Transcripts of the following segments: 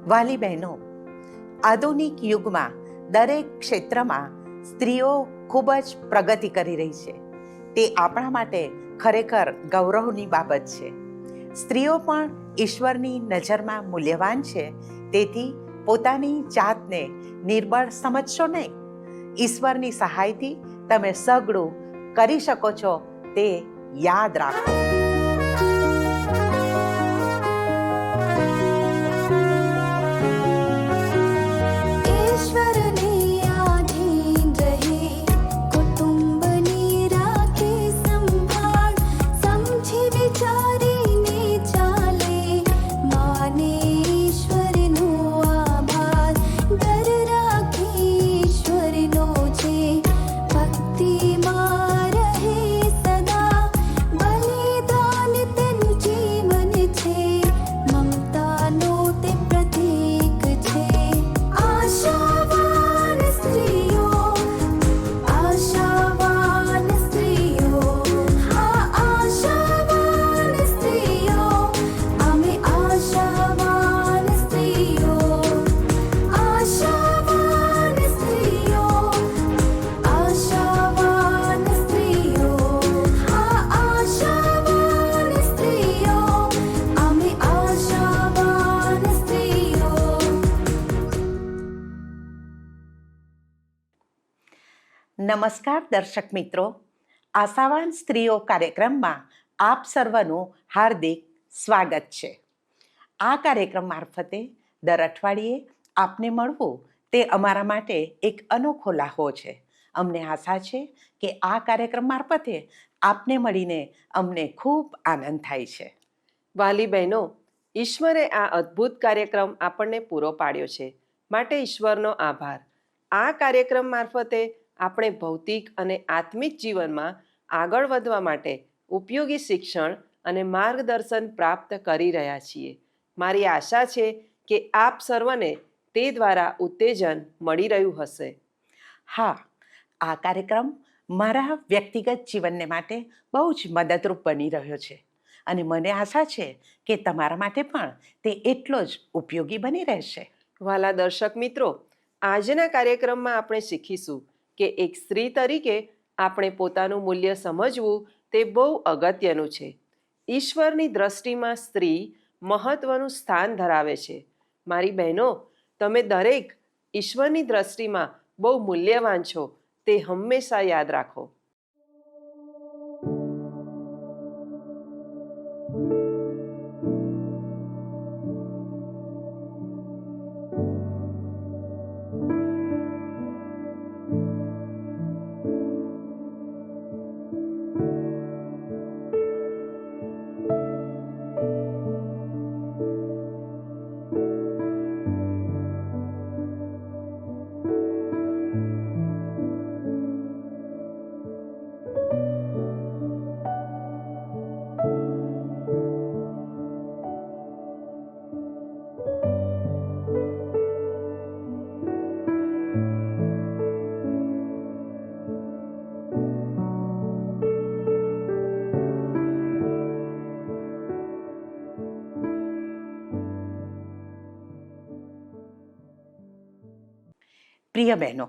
વાલી બહેનો, આધુનિક યુગમાં દરેક ક્ષેત્રમાં સ્ત્રીઓ ખૂબ જ પ્રગતિ કરી રહી છે. તે આપણા માટે ખરેખર ગૌરવની બાબત છે. સ્ત્રીઓ પણ ઈશ્વરની નજરમાં મૂલ્યવાન છે. તેથી પોતાની જાતને નિર્બળ સમજશો નહીં. ઈશ્વરની સહાયથી તમે સઘળું કરી શકો છો, તે યાદ રાખો. નમસ્કાર દર્શક મિત્રો, આશાવાન સ્ત્રીઓ કાર્યક્રમમાં આપ સર્વનું હાર્દિક સ્વાગત છે. આ કાર્યક્રમ મારફતે દર અઠવાડિયે આપને મળવું તે અમારા માટે એક અનોખો લાહો છે. અમને આશા છે કે આ કાર્યક્રમ મારફતે આપને મળીને અમને ખૂબ આનંદ થાય છે. વાલી બહેનો, ઈશ્વરે આ અદ્ભુત કાર્યક્રમ આપણને પૂરો પાડ્યો છે, માટે ઈશ્વરનો આભાર. આ કાર્યક્રમ મારફતે આપણે ભૌતિક અને આત્મિક જીવનમાં આગળ વધવા માટે ઉપયોગી શિક્ષણ અને માર્ગદર્શન પ્રાપ્ત કરી રહ્યા છીએ. મારી આશા છે કે આપ સર્વને તે દ્વારા ઉત્તેજન મળી રહ્યું હશે. હા, આ કાર્યક્રમ મારા વ્યક્તિગત જીવનને માટે બહુ જ મદદરૂપ બની રહ્યો છે અને મને આશા છે કે તમારા માટે પણ તે એટલો જ ઉપયોગી બની રહેશે. વાલા દર્શક મિત્રો, આજના કાર્યક્રમમાં આપણે શીખીશું કે એક સ્ત્રી તરીકે આપણે પોતાનું મૂલ્ય સમજવું તે બહુ અગત્યનું છે. ઈશ્વરની દ્રષ્ટિમાં સ્ત્રી મહત્વનું સ્થાન ધરાવે છે. મારી બહેનો, તમે દરેક ઈશ્વરની દ્રષ્ટિમાં બહુ મૂલ્યવાન છો, તે હંમેશા યાદ રાખો. પ્રિય બહેનો,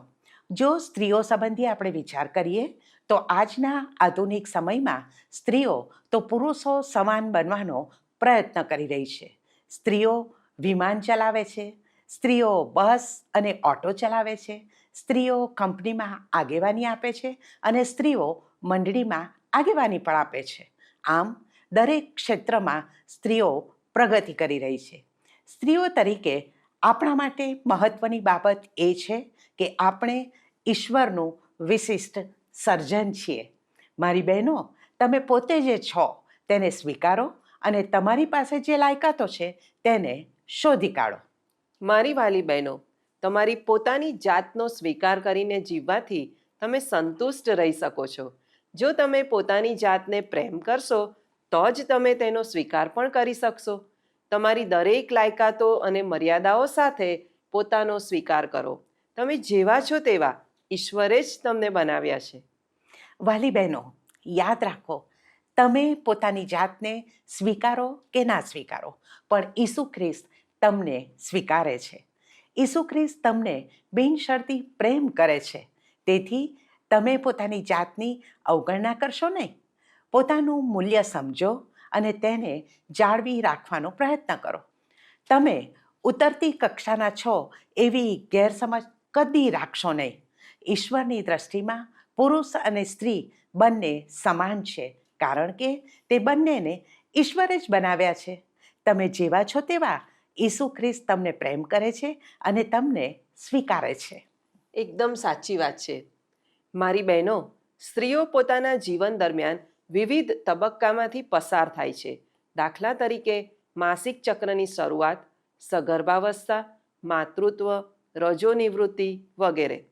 જો સ્ત્રીઓ સંબંધી આપણે વિચાર કરીએ તો આજના આધુનિક સમયમાં સ્ત્રીઓ તો પુરુષો સમાન બનવાનો પ્રયત્ન કરી રહી છે. સ્ત્રીઓ વિમાન ચલાવે છે, સ્ત્રીઓ બસ અને ઓટો ચલાવે છે, સ્ત્રીઓ કંપનીમાં આગેવાની આપે છે અને સ્ત્રીઓ મંડળીમાં આગેવાની પણ આપે છે. આમ દરેક ક્ષેત્રમાં સ્ત્રીઓ પ્રગતિ કરી રહી છે. સ્ત્રીઓ તરીકે આપણા માટે મહત્વની બાબત એ છે કે આપણે ઈશ્વરનું વિશિષ્ટ સર્જન છીએ. મારી બહેનો, તમે પોતે જે છો તેને સ્વીકારો અને તમારી પાસે જે લાયકાતો છે તેને શોધી કાઢો. મારી વાલી બહેનો, તમારી પોતાની જાતનો સ્વીકાર કરીને જીવવાથી તમે સંતુષ્ટ રહી શકો છો. જો તમે પોતાની જાતને પ્રેમ કરશો તો જ તમે તેનો સ્વીકાર પણ કરી શકશો. તમારી દરેક લાયકાતો અને મર્યાદાઓ સાથે પોતાનો સ્વીકાર કરો. તમે જેવા છો તેવા ઈશ્વરે જ તમને બનાવ્યા છે. વાલી બહેનો, યાદ રાખો, તમે પોતાની જાતને સ્વીકારો કે ના સ્વીકારો, પણ ઈસુ ખ્રિસ્ત તમને સ્વીકારે છે. ઈસુ ખ્રિસ્ત તમને બિનશરતી પ્રેમ કરે છે. તેથી તમે પોતાની જાતની અવગણના કરશો નહીં. પોતાનું મૂલ્ય સમજો અને તેને જાળવી રાખવાનો પ્રયત્ન કરો. તમે ઉતરતી કક્ષાના છો એવી ગેરસમજ કદી રાખશો નહીં. ઈશ્વરની દ્રષ્ટિમાં પુરુષ અને સ્ત્રી બંને સમાન છે, કારણ કે તે બંનેને ઈશ્વરે જ બનાવ્યા છે. તમે જેવા છો તેવા ઈસુ ખ્રિસ્ત તમને પ્રેમ કરે છે અને તમને સ્વીકારે છે. એકદમ સાચી વાત છે. મારી બહેનો, સ્ત્રીઓ પોતાના જીવન દરમિયાન વિવિધ તબક્કામાંથી પસાર થાય છે. દાખલા તરીકે માસિક ચક્રની શરૂઆત, સગર્ભાવસ્થા, માતૃત્વ, રજો નિવૃત્તિ વગેરે.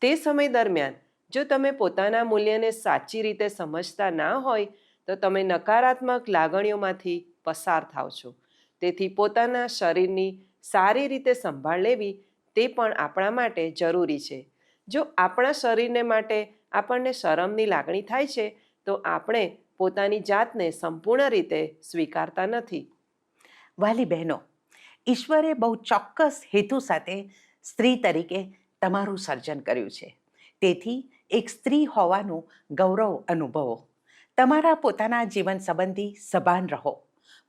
તે સમય દરમિયાન જો તમે પોતાના મૂલ્યને સાચી રીતે સમજતા ના હોય તો તમે નકારાત્મક લાગણીઓમાંથી પસાર થાવ છો. તેથી પોતાના શરીરની સારી રીતે સંભાળ લેવી તે પણ આપણા માટે જરૂરી છે. જો આપણા શરીરને માટે આપણને શરમની લાગણી થાય છે તો આપણે પોતાની જાતને સંપૂર્ણ રીતે સ્વીકારતા નથી. વાલી બહેનો, ઈશ્વરે બહુ ચોક્કસ હેતુ સાથે સ્ત્રી તરીકે તમારું સર્જન કર્યું છે. તેથી એક સ્ત્રી હોવાનું ગૌરવ અનુભવો. તમારા પોતાના જીવન સંબંધી સભાન રહો.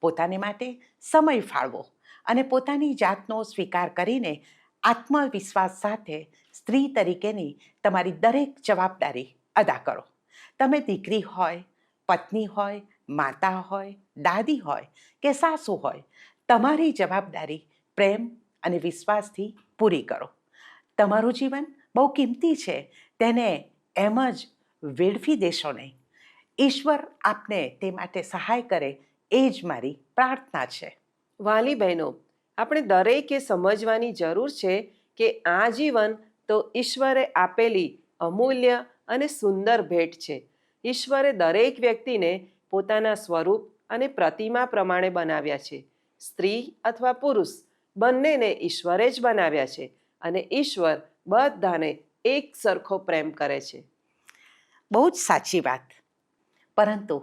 પોતાને માટે સમય ફાળવો અને પોતાની જાતનો સ્વીકાર કરીને આત્મવિશ્વાસ સાથે સ્ત્રી તરીકેની તમારી દરેક જવાબદારી અદા કરો. તમે દીકરી હોય, પત્ની હોય, માતા હોય, દાદી હોય કે સાસુ હોય, તમારી જવાબદારી પ્રેમ અને વિશ્વાસથી પૂરી કરો. તમારું જીવન બહુ કિંમતી છે, તેને એમ જ વેડફી દેશો નહીં. ઈશ્વર આપને તે માટે સહાય કરે એ જ મારી પ્રાર્થના છે. વાલી બહેનો, આપણે દરેકે સમજવાની જરૂર છે કે આ જીવન તો ઈશ્વરે આપેલી અમૂલ્ય અને સુંદર ભેટ છે. ઈશ્વરે દરેક વ્યક્તિને પોતાના સ્વરૂપ અને પ્રતિમા પ્રમાણે બનાવ્યા છે. સ્ત્રી અથવા પુરુષ બંનેને ઈશ્વરે જ બનાવ્યા છે અને ઈશ્વર બધાને એક સરખો પ્રેમ કરે છે. બહુ જ સાચી વાત. પરંતુ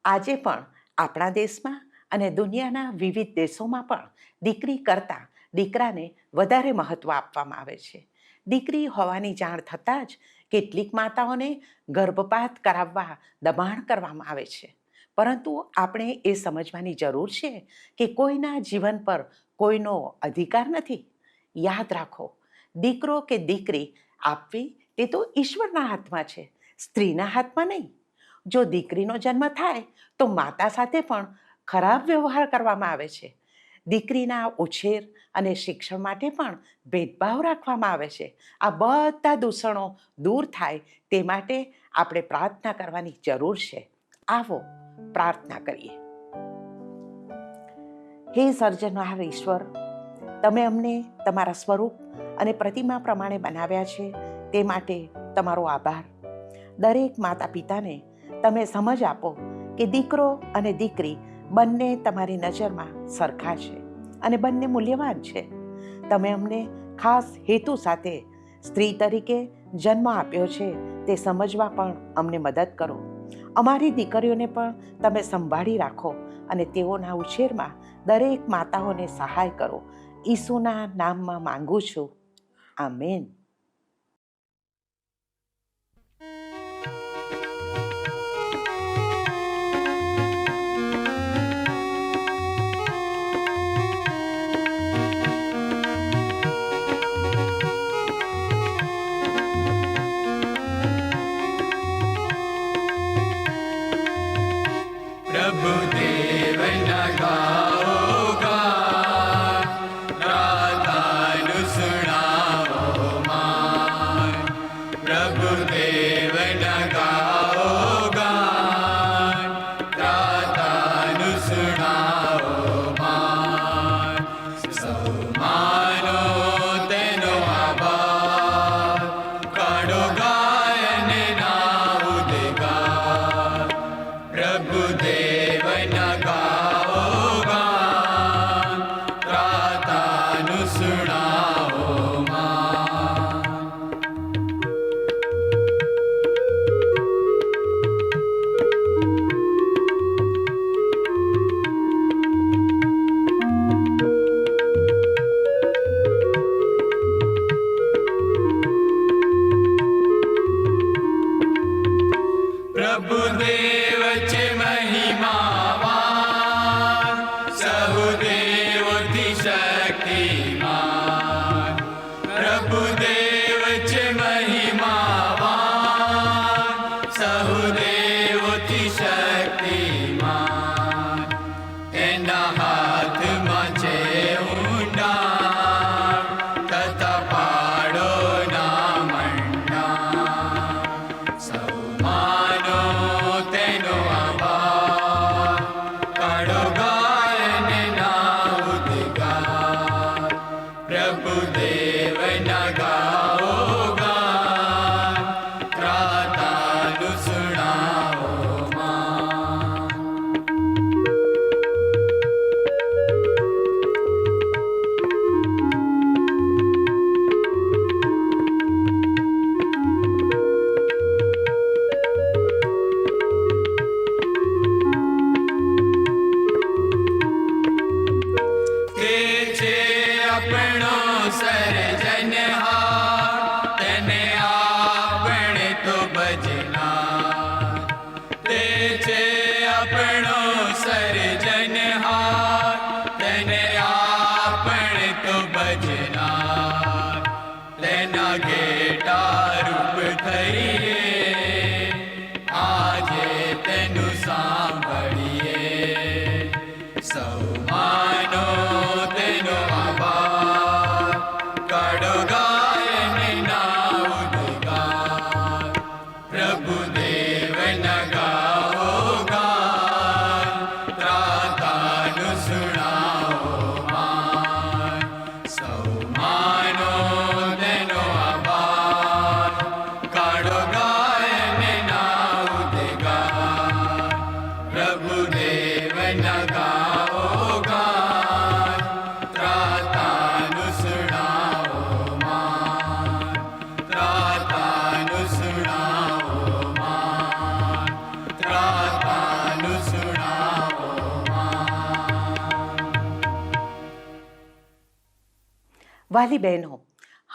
આજે પણ આપણા દેશમાં અને દુનિયાના વિવિધ દેશોમાં પણ દીકરી કરતાં દીકરાને વધારે મહત્ત્વ આપવામાં આવે છે. દીકરી હોવાની જાણ થતાં જ કેટલીક માતાઓને ગર્ભપાત કરાવવા દબાણ કરવામાં આવે છે. પરંતુ આપણે એ સમજવાની જરૂર છે કે કોઈના જીવન પર કોઈનો અધિકાર નથી. યાદ રાખો, દીકરો કે દીકરી આપવી તે તો ઈશ્વરના હાથમાં છે, સ્ત્રીના હાથમાં નહીં. જો દીકરીનો જન્મ થાય તો માતા સાથે પણ ખરાબ વ્યવહાર કરવામાં આવે છે. દીકરીના ઉછેર અને શિક્ષણ માટે પણ ભેદભાવ રાખવામાં આવે છે. આ બધા દૂષણો દૂર થાય તે માટે આપણે પ્રાર્થના કરવાની જરૂર છે. આવો પ્રાર્થના કરીએ. હે સર્જનહાર ઈશ્વર, તમે અમને તમારા સ્વરૂપ અને પ્રતિમા પ્રમાણે બનાવ્યા છે, તે માટે તમારો આભાર. દરેક માતા પિતાને તમે સમજ આપો કે દીકરો અને દીકરી બંને તમારી નજરમાં સરખા છે અને બંને મૂલ્યવાન છે. તમે અમને ખાસ હેતુ સાથે સ્ત્રી તરીકે જન્મ આપ્યો છે તે સમજવા પણ અમને મદદ કરો. અમારી દીકરીઓને પણ તમે સંભાળી રાખો અને તેઓના ઉછેરમાં દરેક માતાઓને સહાય કરો. ઈસુના નામમાં માંગુ છું. આમેન. પ્રભુ દેવના ગાઓ ગાન, રાધાનું સુણાવો માન. પ્રભુ દેવના ગાઓ ગાન, રાધાનું સુણાવો માન. સૌ માનો તેનો આભાર, કાઢો ગાયન ના ઉદગાર. પ્રભુ દેવના ગાઓ ગાન, રાધાનું સુણાવો માન. શક્તિમાન પ્રભુદેવ છે મહિમાવાન સહુદેવોથી શક્તિમાન તેના હાથમાં છે ઊંડાણ તથા પાડોના મંડાણ સૌ માનો તેનો આભાર કાઢો ગાયને ના ઉદ્ગાર પ્રભુદેવના ગાઓ ગાન ત્રાતાનું સુણાવો માન તે છે આપણો સર્જનહાર તેને આપણે તો ભજનાર તે છે આપણો સર્જનહાર તેને આપણે તો ભજનાર તેના ઘેટા રૂપ થઈએ આજે તેનું સાંભળીએ સૌ માનો તેનો આભાર કાઢો ગાયને ના ઉદ્ગાર પ્રભુદેવના ગાઓ ગાન ત્રાતાનું સુણાવો માન સૌ માનો તેનો આભાર કાઢો ગાયને ના ઉદ્ગાર પ્રભુદેવના ગાઓ ગાન ત્રાતાનું સુણાવો માન ત્રાતાનું સુણાવો માન ત્રાતાનું સુણાવો માન વાલી બહેનો,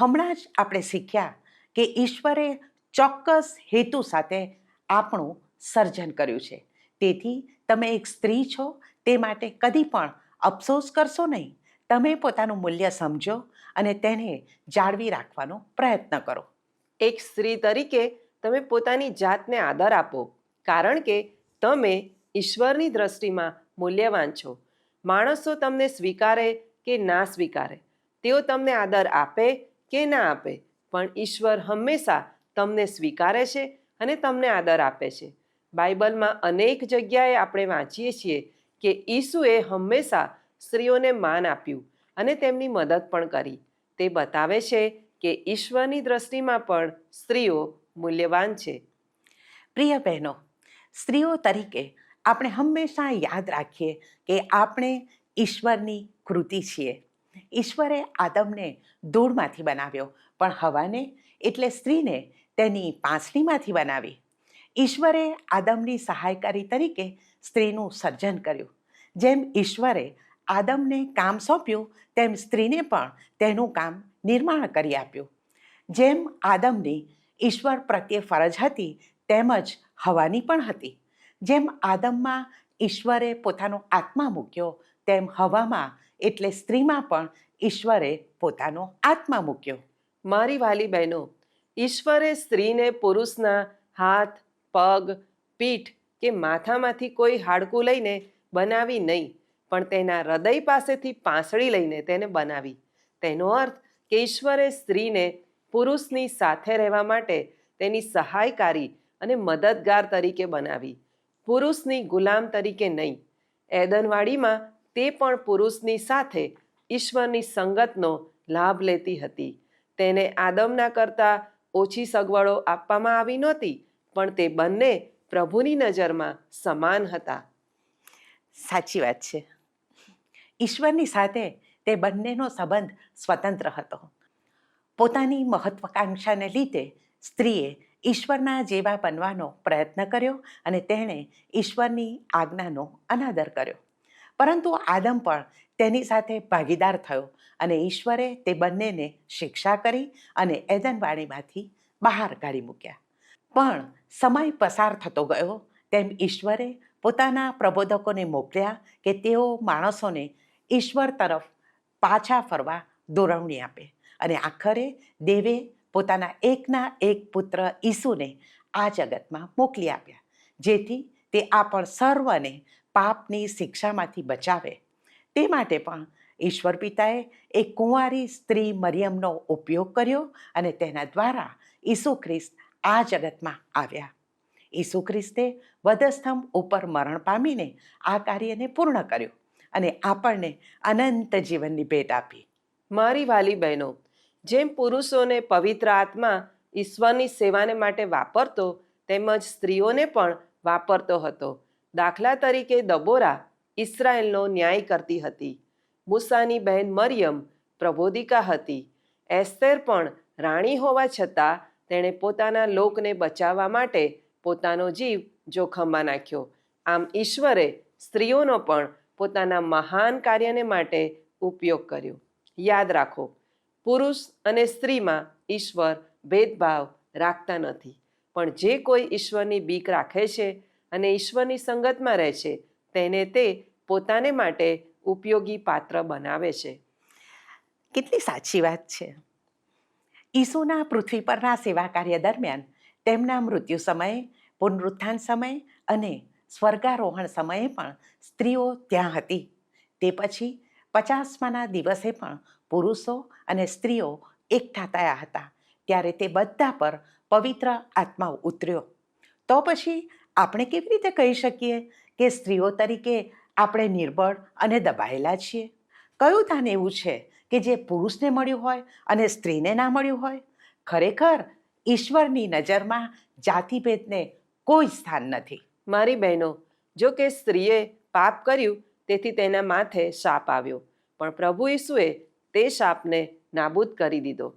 હમણાં જ આપણે શીખ્યા કે ઈશ્વરે ચોક્કસ હેતુ સાથે આપણું સર્જન કર્યું છે. તેથી તમે એક સ્ત્રી છો તે માટે કદી પણ અફસોસ કરશો નહીં. તમે પોતાનું મૂલ્ય સમજો અને તેને જાળવી રાખવાનો પ્રયત્ન કરો. એક સ્ત્રી તરીકે તમે પોતાની જાતને આદર આપો, કારણ કે તમે ઈશ્વરની દ્રષ્ટિમાં મૂલ્યવાન છો. માણસો તમને સ્વીકારે કે ના સ્વીકારે, તેઓ તમને આદર આપે કે ના આપે, પણ ઈશ્વર હંમેશા તમને સ્વીકારે છે અને તમને આદર આપે છે. બાઇબલમાં અનેક જગ્યાએ આપણે વાંચીએ છીએ કે ઈસુએ હંમેશા સ્ત્રીઓને માન આપ્યું અને તેમની મદદ પણ કરી. તે બતાવે છે કે ઈશ્વરની દ્રષ્ટિમાં પણ સ્ત્રીઓ મૂલ્યવાન છે. પ્રિય બહેનો, સ્ત્રીઓ તરીકે આપણે હંમેશા યાદ રાખીએ કે આપણે ઈશ્વરની કૃતિ છીએ. ઈશ્વરે આદમને ધૂળમાંથી બનાવ્યો, પણ હવાને એટલે સ્ત્રીને તેની પાંસળીમાંથી બનાવી. ઈશ્વરે આદમની સહાયકારી તરીકે સ્ત્રીનું સર્જન કર્યું. જેમ ઈશ્વરે આદમને કામ સોંપ્યું, તેમ સ્ત્રીને પણ તેનું કામ નિર્માણ કરી આપ્યું. જેમ આદમની ઈશ્વર પ્રત્યે ફરજ હતી, તેમજ હવાની પણ હતી. જેમ આદમમાં ઈશ્વરે પોતાનો આત્મા મૂક્યો, તેમ હવામાં એટલે સ્ત્રીમાં પણ ઈશ્વરે પોતાનો આત્મા મૂક્યો. મારી વાલી બહેનો, ઈશ્વરે સ્ત્રીને પુરુષના હાથ, પગ, પીઠ કે માથામાંથી કોઈ હાડકું લઈને બનાવી નહીં, પણ તેના હૃદય પાસેથી પાંસળી લઈને તેને બનાવી. તેનો અર્થ કે ઈશ્વરે સ્ત્રીને પુરુષની સાથે રહેવા માટે તેની સહાયકારી અને મદદગાર તરીકે બનાવી, પુરુષની ગુલામ તરીકે નહીં. એદનવાડીમાં તે પણ પુરુષની સાથે ઈશ્વરની સંગતનો લાભ લેતી હતી. તેને આદમના કરતાં ઓછી સગવડો આપવામાં આવી નહોતી, પણ તે બંને પ્રભુની નજરમાં સમાન હતા. સાચી વાત છે. ઈશ્વરની સાથે તે બંનેનો સંબંધ સ્વતંત્ર હતો. પોતાની મહત્વાકાંક્ષાને લીધે સ્ત્રીએ ઈશ્વરના જેવા બનવાનો પ્રયત્ન કર્યો અને તેણે ઈશ્વરની આજ્ઞાનો અનાદર કર્યો. પરંતુ આદમ પણ તેની સાથે ભાગીદાર થયો અને ઈશ્વરે તે બંનેને શિક્ષા કરી અને એદનવાડીમાંથી બહાર કાઢી મૂક્યા. પણ સમય પસાર થતો ગયો તેમ ઈશ્વરે પોતાના પ્રબોધકોને મોકલ્યા કે તેઓ માણસોને ઈશ્વર તરફ પાછા ફરવા દોરવણી આપે અને આખરે દેવે પોતાના એકના એક પુત્ર ઈસુને આ જગતમાં મોકલી આપ્યા, જેથી તે આપણ સર્વને પાપની શિક્ષામાંથી બચાવે. તે માટે પણ ઈશ્વર પિતાએ એક કુંવારી સ્ત્રી મરિયમનો ઉપયોગ કર્યો અને તેના દ્વારા ઈસુ ખ્રિસ્ત આ જગતમાં આવ્યા. ઈસુ ખ્રિસ્તે વધસ્તંભ ઉપર મરણ પામીને આ કાર્યને પૂર્ણ કર્યું અને આપણને અનંત જીવનની ભેટ આપી. મારી વાલી બહેનો, જેમ પુરુષોને પવિત્ર આત્મા ઈશ્વરની સેવાને માટે વાપરતો, તેમજ સ્ત્રીઓને પણ વાપરતો હતો. દાખલા તરીકે દબોરા ઇસ્રાયેલનો ન્યાય કરતી હતી. મૂસાની બહેન મરિયમ પ્રબોધિકા હતી. એસ્તેર પણ રાણી હોવા છતાં તેણે પોતાના લોકને બચાવવા માટે પોતાનો જીવ જોખમમાં નાખ્યો. આમ ઈશ્વરે સ્ત્રીઓનો પણ પોતાના મહાન કાર્યને માટે ઉપયોગ કર્યો. યાદ રાખો, પુરુષ અને સ્ત્રીમાં ઈશ્વર ભેદભાવ રાખતા નથી, પણ જે કોઈ ઈશ્વરની બીક રાખે છે અને ઈશ્વરની સંગતમાં રહે છે, તેને તે પોતાને માટે ઉપયોગી પાત્ર બનાવે છે. કેટલી સાચી વાત છે. ઈસુના પૃથ્વી પરના સેવા કાર્ય દરમિયાન તેમના મૃત્યુ સમયે, પુનરુત્થાન સમયે અને સ્વર્ગારોહણ સમયે પણ સ્ત્રીઓ ત્યાં હતી. તે પછી 50મા દિવસે પણ પુરુષો અને સ્ત્રીઓ એકઠા થયા હતા. ત્યારે તે બધા પર પવિત્ર આત્મા ઉતર્યો. તો પછી આપણે કેવી રીતે કહી શકીએ કે સ્ત્રીઓ તરીકે આપણે નિર્બળ અને દબાયેલા છીએ? કયું દાન એવું છે કે જે પુરુષને મળ્યું હોય અને સ્ત્રીને ના મળ્યું હોય? ખરેખર ઈશ્વરની નજરમાં જાતિભેદને કોઈ સ્થાન નથી. મારી બહેનો, જો કે સ્ત્રીએ પાપ કર્યું તેથી તેના માથે શાપ આવ્યો, પણ પ્રભુ ઈસુએ તે શાપને નાબૂદ કરી દીધો.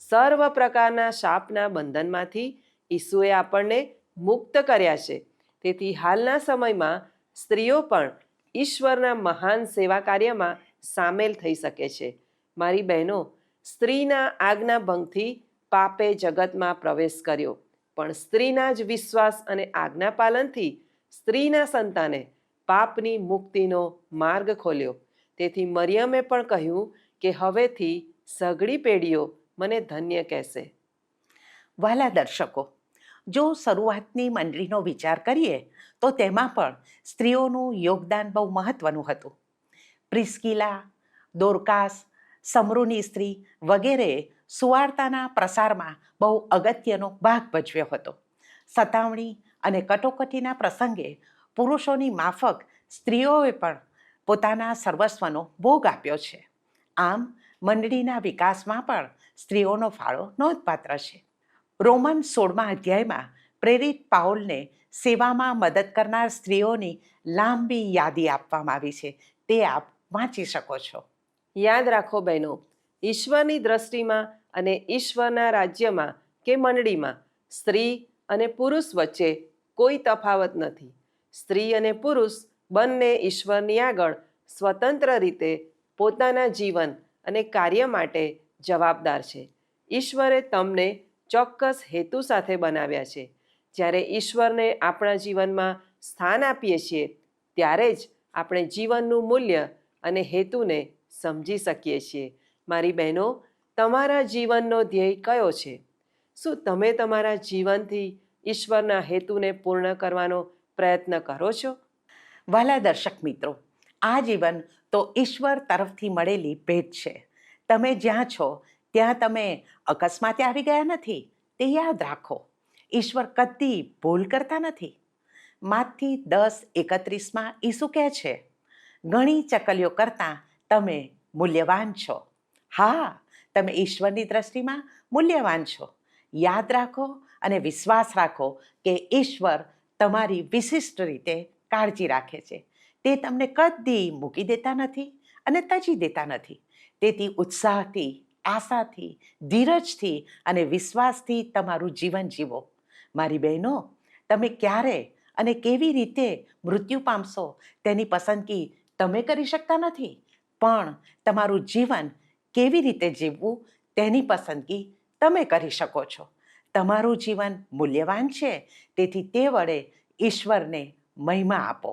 સર્વ પ્રકારના શાપના બંધનમાંથી ઈસુએ આપણને મુક્ત કર્યા છે. તેથી હાલના સમયમાં સ્ત્રીઓ પણ ઈશ્વરના મહાન સેવા કાર્યમાં સામેલ થઈ શકે છે. મારી બહેનો, સ્ત્રીના આજ્ઞા ભંગથી પાપે જગતમાં પ્રવેશ કર્યો, પણ સ્ત્રીના જ વિશ્વાસ અને આજ્ઞા પાલનથી સ્ત્રીના સંતાને પાપની મુક્તિનો માર્ગ ખોલ્યો. તેથી મરિયમે પણ કહ્યું કે હવેથી સઘળી પેઢીઓ મને ધન્ય કહેશે. વહાલા દર્શકો, જો શરૂઆતની મંડળીનો વિચાર કરીએ તો તેમાં પણ સ્ત્રીઓનું યોગદાન બહુ મહત્વનું હતું. પ્રિસ્કિલા, દોર્કાસ, સમરૂની સ્ત્રી વગેરેએ સુવાર્તાના પ્રસારમાં બહુ અગત્યનો ભાગ ભજવ્યો હતો. સતાવણી અને કટોકટીના પ્રસંગે પુરુષોની માફક સ્ત્રીઓએ પણ પોતાના સર્વસ્વનો ભોગ આપ્યો છે. આમ મંડળીના વિકાસમાં પણ સ્ત્રીઓનો ફાળો નોંધપાત્ર છે. રોમન 16મા અધ્યાયમાં પ્રેરિત પાઉલને સેવામાં મદદ કરનાર સ્ત્રીઓની લાંબી યાદી આપવામાં આવી છે. તે આપ વાંચી શકો છો. યાદ રાખો બહેનો, ઈશ્વરની દ્રષ્ટિમાં અને ઈશ્વરના રાજ્યમાં કે મંડળીમાં સ્ત્રી અને પુરુષ વચ્ચે કોઈ તફાવત નથી. સ્ત્રી અને પુરુષ બંને ઈશ્વરની આગળ સ્વતંત્ર રીતે પોતાના જીવન અને કાર્ય માટે જવાબદાર છે. ઈશ્વરે તમને ચોક્કસ હેતુ સાથે બનાવ્યા છે. જ્યારે ઈશ્વરને આપણા જીવનમાં સ્થાન આપીએ છીએ, ત્યારે જ આપણે જીવનનું મૂલ્ય અને હેતુને સમજી શકીએ છીએ. મારી બહેનો, તમારા જીવનનો ધ્યેય કયો છે? શું તમે તમારા જીવનથી ઈશ્વરના હેતુને પૂર્ણ કરવાનો પ્રયત્ન કરો છો? વહાલા દર્શક મિત્રો, આ જીવન તો ઈશ્વર તરફથી મળેલી ભેટ છે. તમે જ્યાં છો ત્યાં તમે અકસ્માતે આવી ગયા નથી, તે યાદ રાખો. ઈશ્વર કદી ભૂલ કરતા નથી. માથી 10:31 ઈસુ કહે છે, ઘણી ચકલીઓ કરતાં તમે મૂલ્યવાન છો. હા, તમે ઈશ્વરની દ્રષ્ટિમાં મૂલ્યવાન છો. યાદ રાખો અને વિશ્વાસ રાખો કે ઈશ્વર તમારી વિશિષ્ટ રીતે કાળજી રાખે છે. તે તમને કદી મૂકી દેતા નથી અને તજી દેતા નથી. તેથી ઉત્સાહથી, આશાથી, ધીરજથી અને વિશ્વાસથી તમારું જીવન જીવો. મારી બહેનો, તમે ક્યારે અને કેવી રીતે મૃત્યુ પામશો તેની પસંદગી તમે કરી શકતા નથી, પણ તમારું જીવન કેવી રીતે જીવવું તેની પસંદગી તમે કરી શકો છો. તમારું જીવન મૂલ્યવાન છે, તેથી તે વડે ઈશ્વરને મહિમા આપો.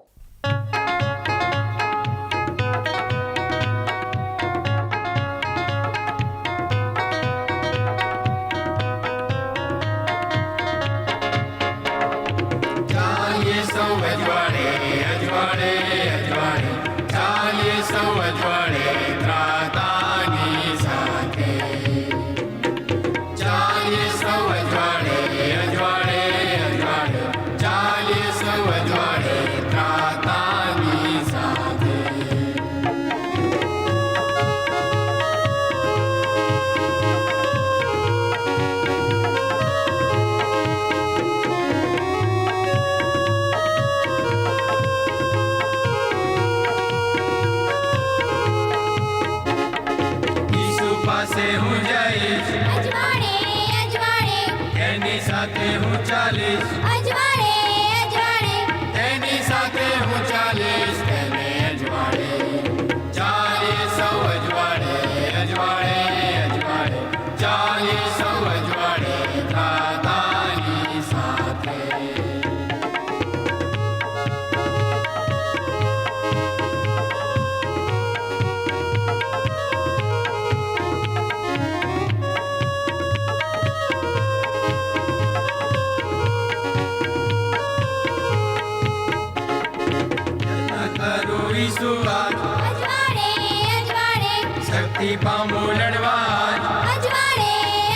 હું જઈશ, અજવાળે અજવાળે તેની સાથે હું ચાલીશ, અજવાળે અજવાળે તેની સાથે હું ચાલીશ, તેને અજવાળે. ચાલીએ સૌ અજવાળે, અજવાળે, અજવાળે, ચાલીએ સૌ અજવાળે, ત્રાતાની સાથે. કરું ઈસુવાદ, અજવાળે અજવાળે શક્તિ પામું લડવા, અજવાળે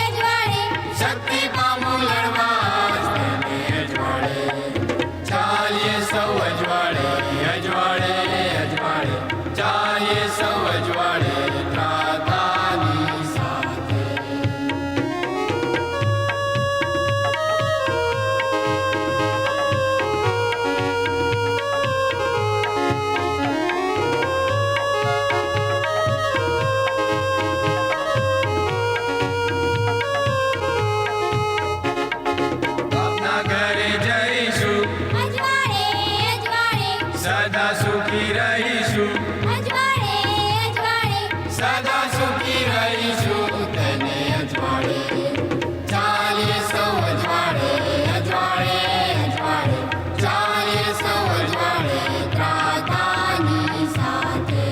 અજવાળે શક્તિ પામું લડવા, તેને અજવાળે. ચાલીએ સૌ અજવાળે, અજવાળે, અજવાળે, ચાલીએ સૌ અજવાળે, ત્રાતાની સાથે. બાપના ઘરે જઈશું, અજવાળે અજવાળે સદા સુખી રહીશું, અજવાળે અજવાળે સદા સુખી રહીશું, તેને અજવાળે. ચાલીએ સૌ અજવાળે, અજવાળે, અજવાળે, ચાલીએ સૌ અજવાળે, ત્રાતાની સાથે.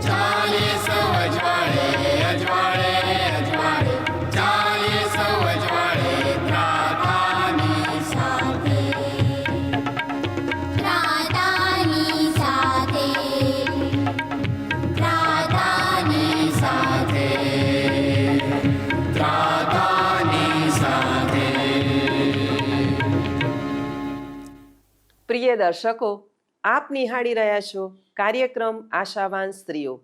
ચાલીએ સૌ અજવાળે, અજવાળે, અજવાળે, ચાલીએ સૌ અજવાળે, ત્રાતાની સાથે. ત્રાતાની સાથે ત્રાતાની સાથે, ત્રાતાની સાથે. પ્રિય દર્શકો, આપ નિહાળી રહ્યા છો કાર્યક્રમ આશાવાન સ્ત્રીઓ.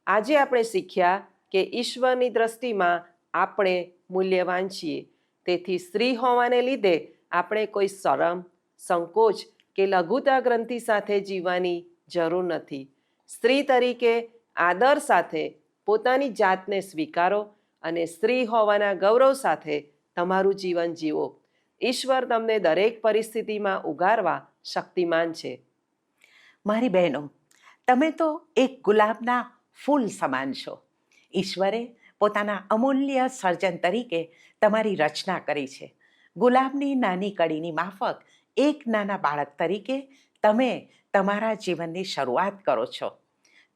આજે આપણે શીખ્યા કે ઈશ્વરની દ્રષ્ટિમાં આપણે મૂલ્યવાન છીએ. તેથી સ્ત્રી હોવાને લીધે આપણે કોઈ શરમ, સંકોચ કે લઘુતા ગ્રંથિ સાથે જીવવાની જરૂર નથી. સ્ત્રી તરીકે આદર સાથે પોતાની જાતને સ્વીકારો અને સ્ત્રી હોવાના ગૌરવ સાથે તમારું જીવન જીવો. ઈશ્વર તમને દરેક પરિસ્થિતિમાં ઉગારવા શક્તિમાન છે. મારી બહેનો, તમે તો એક ગુલાબના ફૂલ સમાન છો. ઈશ્વરે પોતાના અમૂલ્ય સર્જન તરીકે તમારી રચના કરી છે. ગુલાબની નાની કળીની માફક એક નાના બાળક તરીકે તમે તમારા જીવનની શરૂઆત કરો છો.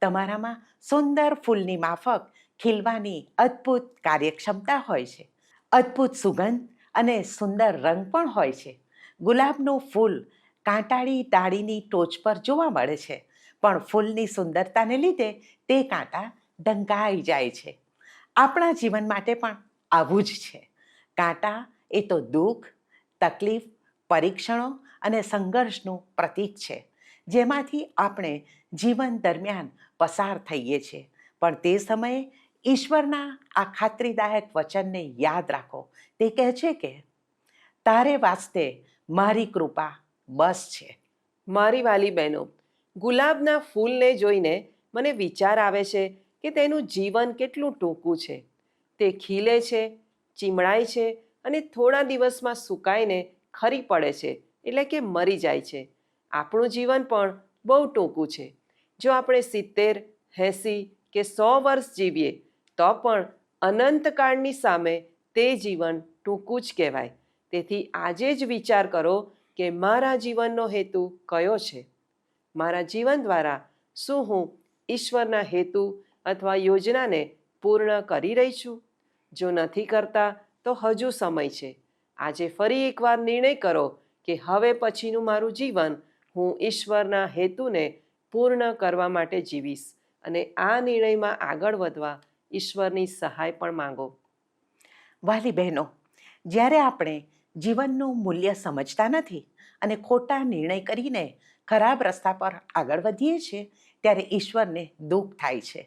તમારામાં સુંદર ફૂલની માફક ખીલવાની અદ્ભુત કાર્યક્ષમતા હોય છે. અદ્ભુત સુગંધ અને સુંદર રંગ પણ હોય છે. ગુલાબનું ફૂલ કાંટાળી ડાળીની ટોચ પર જોવા મળે છે, પણ ફૂલની સુંદરતાને લીધે તે કાંટા ઢંકાઈ જાય છે. આપણા જીવન માટે પણ આવું જ છે. કાંટા એ તો દુઃખ, તકલીફ, પરીક્ષણો અને સંઘર્ષનું પ્રતીક છે, જેમાંથી આપણે જીવન દરમિયાન પસાર થઈએ છીએ. પણ તે સમયે ઈશ્વરના આ ખાતરીદાયક વચનને યાદ રાખો. તે કહે છે કે તારે વાસ્તે મારી કૃપા બસ છે. મારી વાલી બહેનો, ગુલાબના ફૂલને જોઈને મને વિચાર આવે છે કે તેનું જીવન કેટલું ટૂંકું છે. તે ખીલે છે, ચીમડાય છે અને થોડા દિવસમાં સુકાઈને ખરી પડે છે, એટલે કે મરી જાય છે. આપણું જીવન પણ બહુ ટૂંકું છે. જો આપણે 70, 80 કે 100 વર્ષ જીવીએ તો પણ અનંતકાળની સામે તે જીવન ટૂંકું જ કહેવાય. તેથી આજે જ વિચાર કરો કે મારા જીવનનો હેતુ કયો છે. મારા જીવન દ્વારા શું હું ઈશ્વરના હેતુ અથવા યોજનાને પૂર્ણ કરી રહી છું? જો નથી કરતા તો હજુ સમય છે. આજે ફરી એકવાર નિર્ણય કરો કે હવે પછીનું મારું જીવન હું ઈશ્વરના હેતુને પૂર્ણ કરવા માટે જીવીશ, અને આ નિર્ણયમાં આગળ વધવા ઈશ્વરની સહાય પણ માંગો. વાલી બહેનો, જ્યારે આપણે જીવનનું મૂલ્ય સમજતા નથી અને ખોટા નિર્ણય કરીને ખરાબ રસ્તા પર આગળ વધીએ છીએ, ત્યારે ઈશ્વરને દુઃખ થાય છે.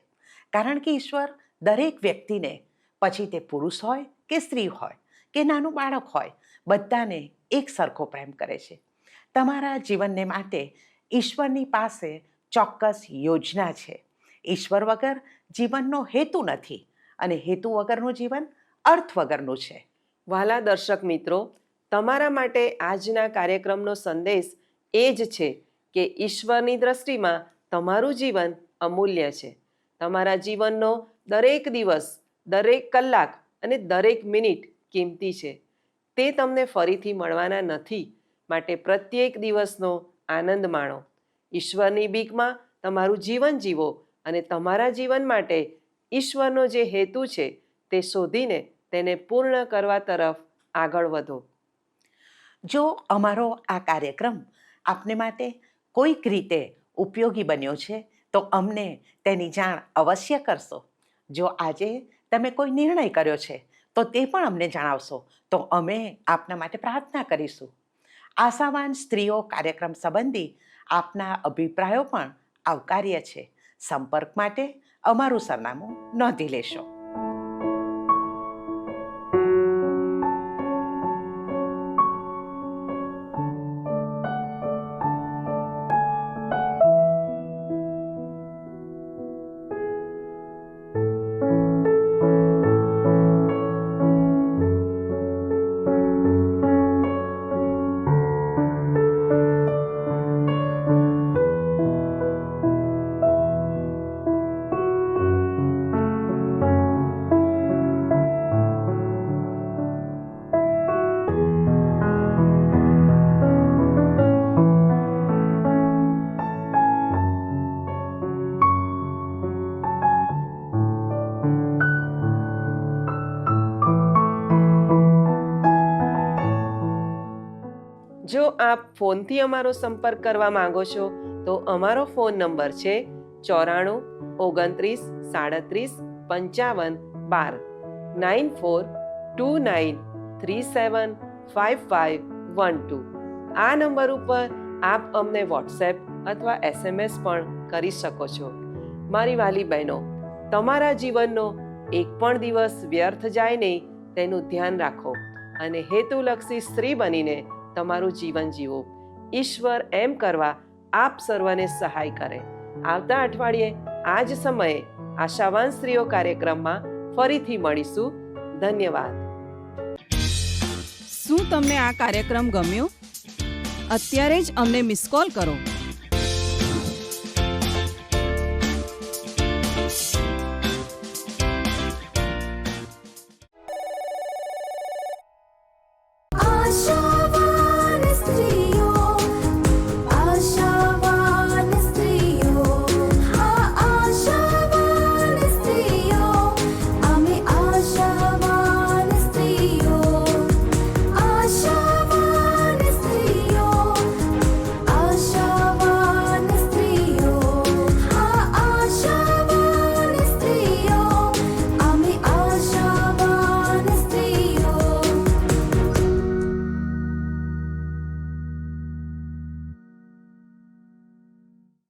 કારણ કે ઈશ્વર દરેક વ્યક્તિને, પછી તે પુરુષ હોય કે સ્ત્રી હોય કે નાનું બાળક હોય, બધાને એક સરખો પ્રેમ કરે છે. તમારા જીવનને માટે ઈશ્વરની પાસે ચોક્કસ યોજના છે. ઈશ્વર વગર જીવનનો હેતુ નથી અને હેતુ વગરનું જીવન અર્થ વગરનું છે. વહાલા દર્શક મિત્રો, તમારા માટે આજના કાર્યક્રમનો સંદેશ એ જ છે કે ઈશ્વરની દ્રષ્ટિમાં તમારું જીવન અમૂલ્ય છે. તમારા જીવનનો દરેક દિવસ, દરેક કલાક અને દરેક મિનિટ કિંમતી છે. તે તમને ફરીથી મળવાના નથી, માટે પ્રત્યેક દિવસનો આનંદ માણો. ઈશ્વરની બીકમાં તમારું જીવન જીવો અને તમારા જીવન માટે ઈશ્વરનો જે હેતુ છે તે શોધીને તેને પૂર્ણ કરવા તરફ આગળ વધો. જો અમારો આ કાર્યક્રમ આપને માટે કોઈક રીતે ઉપયોગી બન્યો છે તો અમને તેની જાણ અવશ્ય કરશો. જો આજે તમે કોઈ નિર્ણય કર્યો છે તો તે પણ અમને જણાવશો તો અમે આપના માટે પ્રાર્થના કરીશું. આશાવાન સ્ત્રીઓ કાર્યક્રમ સંબંધી આપના અભિપ્રાયો પણ આવકાર્ય છે. સંપર્ક માટે અમારું સરનામું નોંધી લેશો. જો આપ ફોનથી અમારો સંપર્ક કરવા માંગો છો તો અમારો ફોન નંબર છે 94 29 37 55 12 9429375512. આ નંબર ઉપર આપ અમને વોટ્સએપ અથવા SMS પણ કરી શકો છો. મારી વાલી બહેનો, તમારા જીવનનો એક પણ દિવસ વ્યર્થ જાય નહીં તેનું ધ્યાન રાખો અને હેતુલક્ષી સ્ત્રી બનીને તમારું જીવન જીવો. ઈશ્વર એમ કરવા આપ સર્વને સહાય કરે. આવતા અઠવાડિયે આ જ સમયે આશાવાન સ્ત્રીઓ કાર્યક્રમમાં ફરીથી મળીશું. ધન્યવાદ. શું તમને આ કાર્યક્રમ ગમ્યો? અત્યારે જ અમને મિસ કોલ કરો. આશા